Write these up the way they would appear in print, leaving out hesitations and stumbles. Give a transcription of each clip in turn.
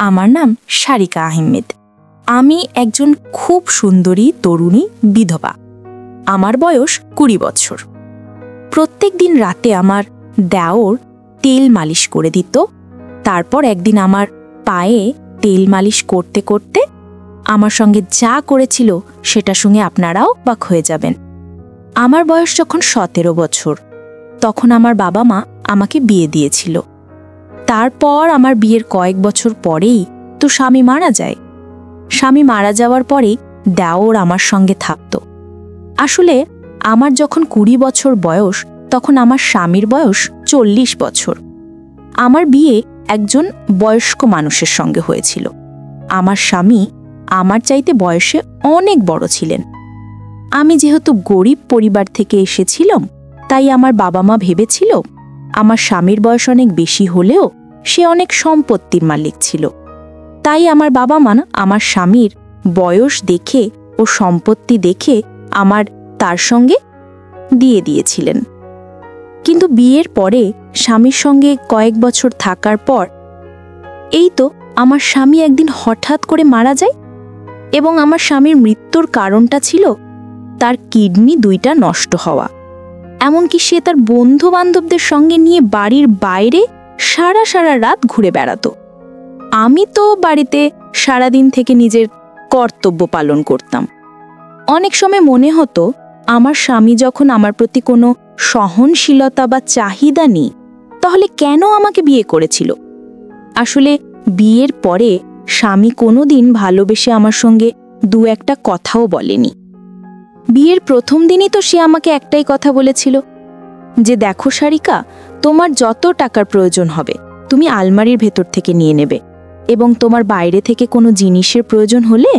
আমার নাম সারিকা আহমেদ। আমি একজন খুব সুন্দরী তরুণী বিধবা। আমার বয়স 20 বছর। প্রত্যেক দিন রাতে আমার দেওর তেল মালিশ করে দিত। তারপর একদিন আমার পায়ে তেল মালিশ করতে করতে আমার সঙ্গে যা করেছিল সেটা শুনে আপনারাও অবাক হয়ে যাবেন। আমার বয়স যখন 17 বছর, তখন আমার বাবা মা আমাকে বিয়ে দিয়েছিল। তারপর আমার বিয়ের কয়েক বছর পরেই তো স্বামী মারা যায়। স্বামী মারা যাওয়ার পরেই দেওর আমার সঙ্গে থাকত। আসলে আমার যখন 20 বছর বয়স, তখন আমার স্বামীর বয়স 40 বছর। আমার বিয়ে একজন বয়স্ক মানুষের সঙ্গে হয়েছিল। আমার স্বামী আমার চাইতে বয়সে অনেক বড় ছিলেন। আমি যেহেতু গরিব পরিবার থেকে এসেছিলাম, তাই আমার বাবা মা ভেবেছিল আমার স্বামীর বয়স অনেক বেশি হলেও সে অনেক সম্পত্তির মালিক ছিল। তাই আমার বাবা মা আমার স্বামীর বয়স দেখে ও সম্পত্তি দেখে আমার তার সঙ্গে দিয়ে দিয়েছিলেন। কিন্তু বিয়ের পরে স্বামীর সঙ্গে কয়েক বছর থাকার পর এই তো আমার স্বামী একদিন হঠাৎ করে মারা যায়। এবং আমার স্বামীর মৃত্যুর কারণটা ছিল তার কিডনি 2টা নষ্ট হওয়া। এমনকি সে তার বন্ধু বান্ধবদের সঙ্গে নিয়ে বাড়ির বাইরে সারা রাত ঘুরে বেড়াতো। আমি তো বাড়িতে সারাদিন থেকে নিজের কর্তব্য পালন করতাম। অনেক সময় মনে হতো আমার স্বামী যখন আমার প্রতি কোনো সহনশীলতা বা চাহিদা নেই, তাহলে কেন আমাকে বিয়ে করেছিল? আসলে বিয়ের পরে স্বামী কোনোদিন ভালোবেসে আমার সঙ্গে 2-1টা কথাও বলেনি। বিয়ের প্রথম দিনই তো সে আমাকে একটাই কথা বলেছিল যে, দেখো সারিকা, তোমার যত টাকার প্রয়োজন হবে তুমি আলমারির ভেতর থেকে নিয়ে নেবে, এবং তোমার বাইরে থেকে কোনো জিনিসের প্রয়োজন হলে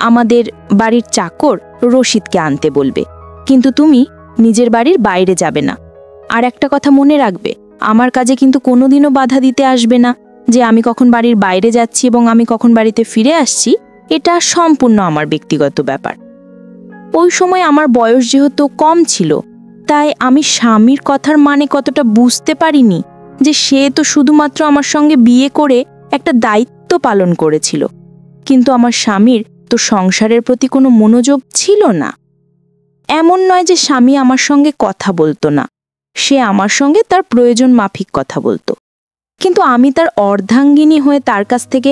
আমাদের বাড়ির চাকর রশিদকে আনতে বলবে, কিন্তু তুমি নিজের বাড়ির বাইরে যাবে না। আর একটা কথা মনে রাখবে, আমার কাজে কিন্তু কোনোদিনও বাধা দিতে আসবে না। যে আমি কখন বাড়ির বাইরে যাচ্ছি এবং আমি কখন বাড়িতে ফিরে আসছি, এটা সম্পূর্ণ আমার ব্যক্তিগত ব্যাপার। ওই সময় আমার বয়স যেহেতু কম ছিল, তাই আমি স্বামীর কথার মানে কতটা বুঝতে পারিনি যে সে তো শুধুমাত্র আমার সঙ্গে বিয়ে করে একটা দায়িত্ব পালন করেছিল, কিন্তু আমার স্বামীর তো সংসারের প্রতি কোনো মনোযোগ ছিল না। এমন নয় যে স্বামী আমার সঙ্গে কথা বলতো না, সে আমার সঙ্গে তার প্রয়োজন মাফিক কথা বলতো। কিন্তু আমি তার অর্ধাঙ্গিনী হয়ে তার কাছ থেকে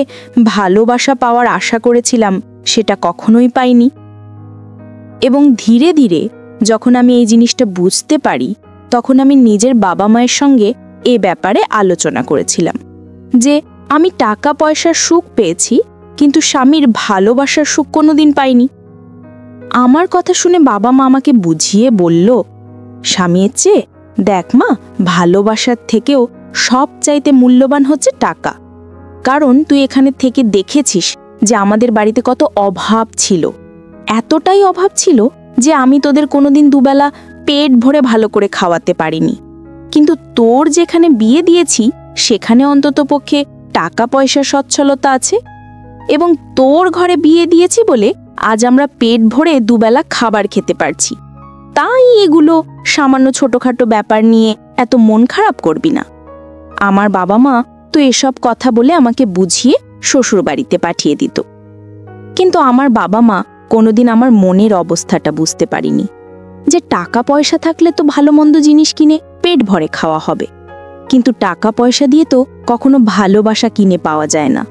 ভালোবাসা পাওয়ার আশা করেছিলাম, সেটা কখনোই পাইনি। এবং ধীরে ধীরে যখন আমি এই জিনিসটা বুঝতে পারি, তখন আমি নিজের বাবা মায়ের সঙ্গে এ ব্যাপারে আলোচনা করেছিলাম যে আমি টাকা পয়সার সুখ পেয়েছি, কিন্তু স্বামীর ভালোবাসার সুখ কোনোদিন পাইনি। আমার কথা শুনে বাবা মা আমাকে বুঝিয়ে বলল, স্বামীর চেয়ে দেখ মা, ভালোবাসার থেকেও সবচাইতে মূল্যবান হচ্ছে টাকা। কারণ তুই এখানে থেকে দেখেছিস যে আমাদের বাড়িতে কত অভাব ছিল। এতটাই অভাব ছিল যে আমি তোদের কোনোদিন দুবেলা পেট ভরে ভালো করে খাওয়াতে পারিনি। কিন্তু তোর যেখানে বিয়ে দিয়েছি সেখানে অন্ততপক্ষে টাকা পয়সা সচ্ছলতা আছে, এবং তোর ঘরে বিয়ে দিয়েছি বলে আজ আমরা পেট ভরে দুবেলা খাবার খেতে পারছি। তাই এগুলো সামান্য ছোটখাটো ব্যাপার নিয়ে এত মন খারাপ করবি না। আমার বাবা মা তো এসব কথা বলে আমাকে বুঝিয়ে শ্বশুর বাড়িতে পাঠিয়ে দিত। কিন্তু আমার বাবা মা কোনোদিন আমার মনের অবস্থাটা বুঝতে পারিনি যে টাকা পয়সা থাকলে তো ভালো মন্দ জিনিস কিনে পেট ভরে খাওয়া হবে, কিন্তু টাকা পয়সা দিয়ে তো কখনো ভালোবাসা কিনে পাওয়া যায় না।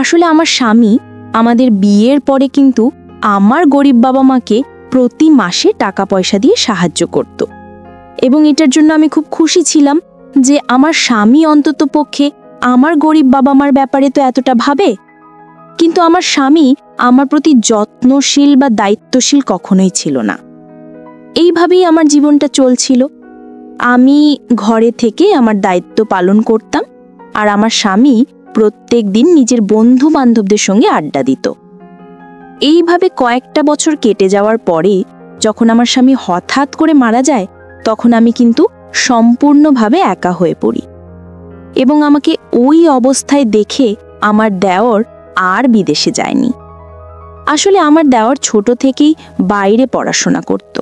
আসলে আমার স্বামী আমাদের বিয়ের পরে কিন্তু আমার গরিব বাবা মাকে প্রতি মাসে টাকা পয়সা দিয়ে সাহায্য করত, এবং এটার জন্য আমি খুব খুশি ছিলাম যে আমার স্বামী অন্তত পক্ষে আমার গরিব বাবা মার ব্যাপারে তো এতটা ভাবে। কিন্তু আমার স্বামী আমার প্রতি যত্নশীল বা দায়িত্বশীল কখনোই ছিল না। এইভাবেই আমার জীবনটা চলছিল। আমি ঘরে থেকে আমার দায়িত্ব পালন করতাম, আর আমার স্বামী প্রত্যেক দিন নিজের বন্ধু বান্ধবদের সঙ্গে আড্ডা দিত। এইভাবে কয়েকটা বছর কেটে যাওয়ার পরে যখন আমার স্বামী হঠাৎ করে মারা যায়, তখন আমি কিন্তু সম্পূর্ণভাবে একা হয়ে পড়ি। এবং আমাকে ওই অবস্থায় দেখে আমার দেওর আর বিদেশে যায়নি। আসলে আমার দেওর ছোট থেকেই বাইরে পড়াশোনা করত,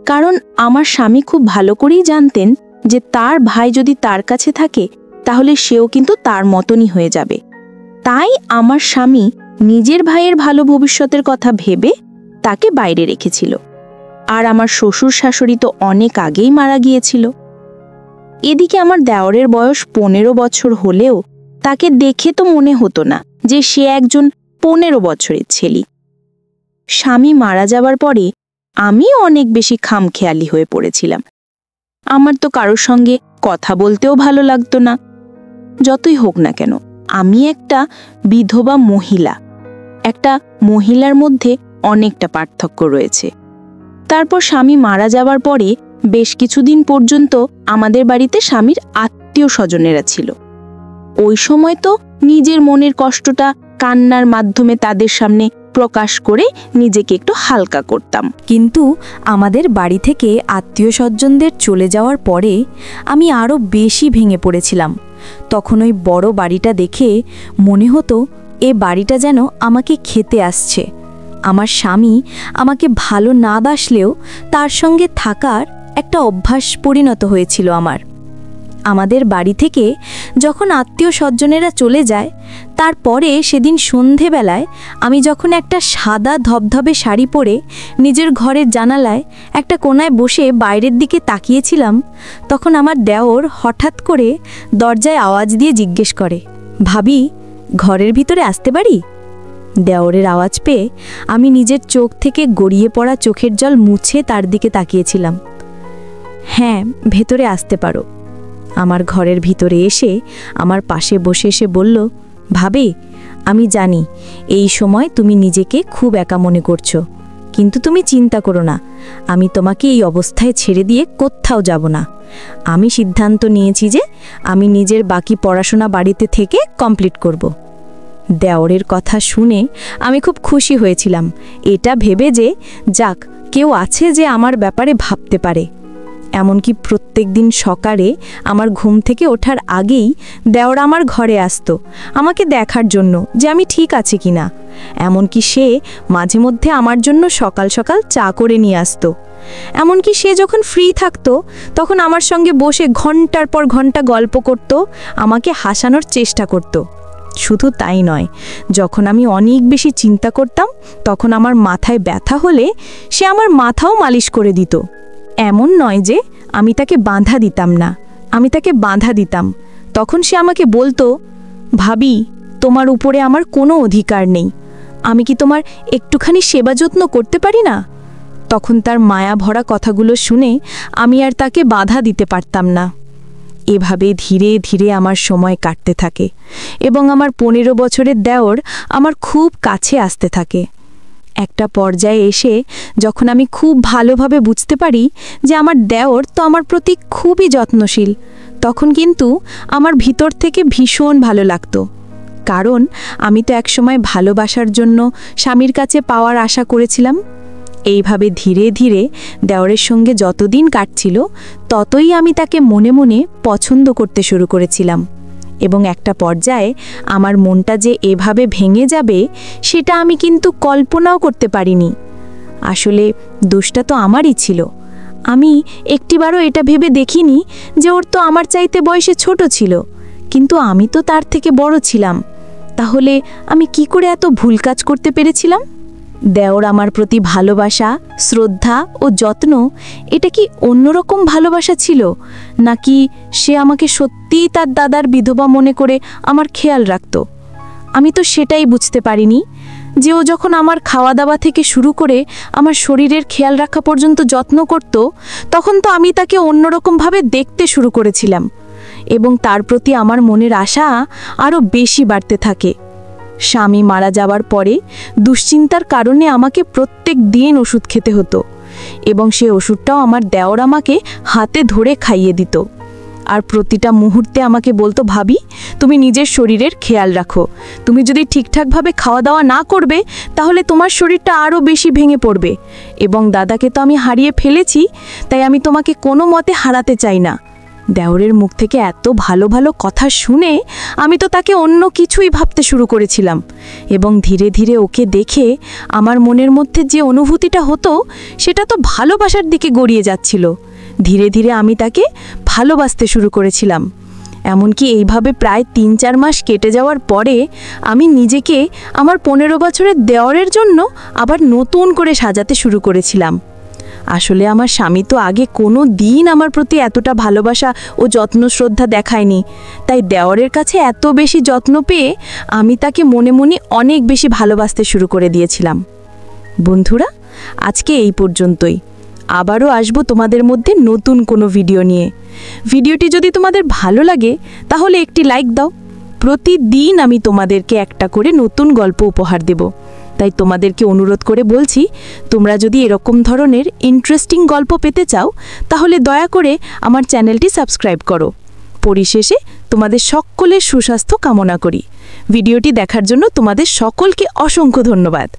কারণ আমার স্বামী খুব ভালো করেই জানতেন যে তার ভাই যদি তার কাছে থাকে তাহলে সেও কিন্তু তার মতনই হয়ে যাবে। তাই আমার স্বামী নিজের ভাইয়ের ভালো ভবিষ্যতের কথা ভেবে তাকে বাইরে রেখেছিল। আর আমার শ্বশুর শাশুড়ি তো অনেক আগেই মারা গিয়েছিল। এদিকে আমার দেওরের বয়স 15 বছর হলেও তাকে দেখে তো মনে হতো না যে সে একজন 15 বছরের ছেলে। স্বামী মারা যাবার পরে আমি অনেক বেশি খামখেয়ালি হয়ে পড়েছিলাম। আমার তো কারোর সঙ্গে কথা বলতেও ভালো লাগতো না। যতই হোক না কেন, আমি একটা বিধবা মহিলা। একটা মহিলার মধ্যে অনেকটা পার্থক্য রয়েছে। তারপর স্বামী মারা যাবার পরে বেশ কিছুদিন পর্যন্ত আমাদের বাড়িতে স্বামীর আত্মীয় স্বজনেরা ছিল। ওই সময় তো নিজের মনের কষ্টটা কান্নার মাধ্যমে তাদের সামনে প্রকাশ করে নিজেকে একটু হালকা করতাম। কিন্তু আমাদের বাড়ি থেকে আত্মীয় স্বজনদের চলে যাওয়ার পরে আমি আরও বেশি ভেঙে পড়েছিলাম। তখন ওই বড় বাড়িটা দেখে মনে হতো এ বাড়িটা যেন আমাকে খেতে আসছে। আমার স্বামী আমাকে ভালো না বাসলেও তার সঙ্গে থাকার একটা অভ্যাস পরিণত হয়েছিল আমার। আমাদের বাড়ি থেকে যখন আত্মীয় স্বজনেরা চলে যায়, তারপরে সেদিন সন্ধেবেলায় আমি যখন একটা সাদা ধবধবে শাড়ি পরে নিজের ঘরের জানালায় একটা কোণায় বসে বাইরের দিকে তাকিয়েছিলাম, তখন আমার দেওর হঠাৎ করে দরজায় আওয়াজ দিয়ে জিজ্ঞেস করে, ভাবি, ঘরের ভিতরে আসতে পারি? দেওরের আওয়াজ পেয়ে আমি নিজের চোখ থেকে গড়িয়ে পড়া চোখের জল মুছে তার দিকে তাকিয়েছিলাম। হ্যাঁ, ভেতরে আসতে পারো। আমার ঘরের ভিতরে এসে আমার পাশে বসে এসে বলল, ভাবি, আমি জানি এই সময় তুমি নিজেকে খুব একা মনে করছো, কিন্তু তুমি চিন্তা করো না, আমি তোমাকে এই অবস্থায় ছেড়ে দিয়ে কোথাও যাব না। আমি সিদ্ধান্ত নিয়েছি যে আমি নিজের বাকি পড়াশোনা বাড়িতে থেকে কমপ্লিট করব। দেওরের কথা শুনে আমি খুব খুশি হয়েছিলাম, এটা ভেবে যে যাক, কেউ আছে যে আমার ব্যাপারে ভাবতে পারে। এমনকি প্রত্যেক দিন সকালে আমার ঘুম থেকে ওঠার আগেই দেওর আমার ঘরে আসতো আমাকে দেখার জন্য যে আমি ঠিক আছে কিনা। এমনকি সে মাঝে মধ্যে আমার জন্য সকাল সকাল চা করে নিয়ে আসতো। এমনকি সে যখন ফ্রি থাকতো তখন আমার সঙ্গে বসে ঘন্টার পর ঘন্টা গল্প করত, আমাকে হাসানোর চেষ্টা করত। শুধু তাই নয়, যখন আমি অনেক বেশি চিন্তা করতাম তখন আমার মাথায় ব্যথা হলে সে আমার মাথাও মালিশ করে দিত। এমন নয় যে আমি তাকে বাঁধা দিতাম না, আমি তাকে বাঁধা দিতাম। তখন সে আমাকে বলতো, ভাবি, তোমার উপরে আমার কোনো অধিকার নেই, আমি কি তোমার একটুখানি সেবা যত্ন করতে পারি না? তখন তার মায়া ভরা কথাগুলো শুনে আমি আর তাকে বাধা দিতে পারতাম না। এভাবে ধীরে ধীরে আমার সময় কাটতে থাকে এবং আমার 15 বছরের দেওর আমার খুব কাছে আসতে থাকে। একটা পর্যায়ে এসে যখন আমি খুব ভালোভাবে বুঝতে পারি যে আমার দেওর তো আমার প্রতি খুবই যত্নশীল, তখন কিন্তু আমার ভিতর থেকে ভীষণ ভালো লাগতো। কারণ আমি তো একসময় ভালোবাসার জন্য স্বামীর কাছে পাওয়ার আশা করেছিলাম। এইভাবে ধীরে ধীরে দেওরের সঙ্গে যতদিন কাটছিল ততই আমি তাকে মনে মনে পছন্দ করতে শুরু করেছিলাম। এবং একটা পর্যায়ে আমার মনটা যে এভাবে ভেঙে যাবে সেটা আমি কিন্তু কল্পনাও করতে পারিনি। আসলে দোষটা তো আমারই ছিল। আমি একটিবারও এটা ভেবে দেখিনি যে ওর তো আমার চাইতে বয়সে ছোট ছিল, কিন্তু আমি তো তার থেকে বড় ছিলাম। তাহলে আমি কি করে এত ভুল কাজ করতে পেরেছিলাম? দেওর আমার প্রতি ভালোবাসা, শ্রদ্ধা ও যত্ন, এটা কি অন্যরকম ভালোবাসা ছিল, নাকি সে আমাকে সত্যিই তার দাদার বিধবা মনে করে আমার খেয়াল রাখত? আমি তো সেটাই বুঝতে পারিনি যে ও যখন আমার খাওয়া দাওয়া থেকে শুরু করে আমার শরীরের খেয়াল রাখা পর্যন্ত যত্ন করত, তখন তো আমি তাকে অন্যরকমভাবে দেখতে শুরু করেছিলাম এবং তার প্রতি আমার মনের আশা আরও বেশি বাড়তে থাকে। স্বামী মারা যাওয়ার পরে দুশ্চিন্তার কারণে আমাকে প্রত্যেক দিন ওষুধ খেতে হতো এবং সে ওষুধটাও আমার দেওর আমাকে হাতে ধরে খাইয়ে দিত। আর প্রতিটা মুহূর্তে আমাকে বলতো, ভাবি, তুমি নিজের শরীরের খেয়াল রাখো, তুমি যদি ঠিকঠাকভাবে খাওয়া দাওয়া না করবে তাহলে তোমার শরীরটা আরও বেশি ভেঙে পড়বে, এবং দাদাকে তো আমি হারিয়ে ফেলেছি, তাই আমি তোমাকে কোনো মতে হারাতে চাই না। দেওরের মুখ থেকে এত ভালো ভালো কথা শুনে আমি তো তাকে অন্য কিছুই ভাবতে শুরু করেছিলাম এবং ধীরে ধীরে ওকে দেখে আমার মনের মধ্যে যে অনুভূতিটা হতো সেটা তো ভালোবাসার দিকে গড়িয়ে যাচ্ছিল। ধীরে ধীরে আমি তাকে ভালোবাসতে শুরু করেছিলাম। এমনকি এইভাবে প্রায় ৩-৪ মাস কেটে যাওয়ার পরে আমি নিজেকে আমার ১৫ বছরের দেওরের জন্য আবার নতুন করে সাজাতে শুরু করেছিলাম। আসলে আমার স্বামী তো আগে কোনো দিন আমার প্রতি এতটা ভালোবাসা ও যত্ন শ্রদ্ধা দেখায়নি, তাই দেওরের কাছে এত বেশি যত্ন পেয়ে আমি তাকে মনে মনে অনেক বেশি ভালোবাসতে শুরু করে দিয়েছিলাম। বন্ধুরা, আজকে এই পর্যন্তই। আবারও আসবো তোমাদের মধ্যে নতুন কোনো ভিডিও নিয়ে। ভিডিওটি যদি তোমাদের ভালো লাগে তাহলে একটি লাইক দাও। প্রতিদিন আমি তোমাদেরকে একটা করে নতুন গল্প উপহার দেব, তাই তোমাদেরকে অনুরোধ করে বলছি, তোমরা যদি এরকম ধরনের ইন্টারেস্টিং গল্প পেতে চাও তাহলে দয়া করে আমার চ্যানেলটি সাবস্ক্রাইব করো। পরিশেষে তোমাদের সকলের সুস্বাস্থ্য কামনা করি। ভিডিওটি দেখার জন্য তোমাদের সকলকে অসংখ্য ধন্যবাদ।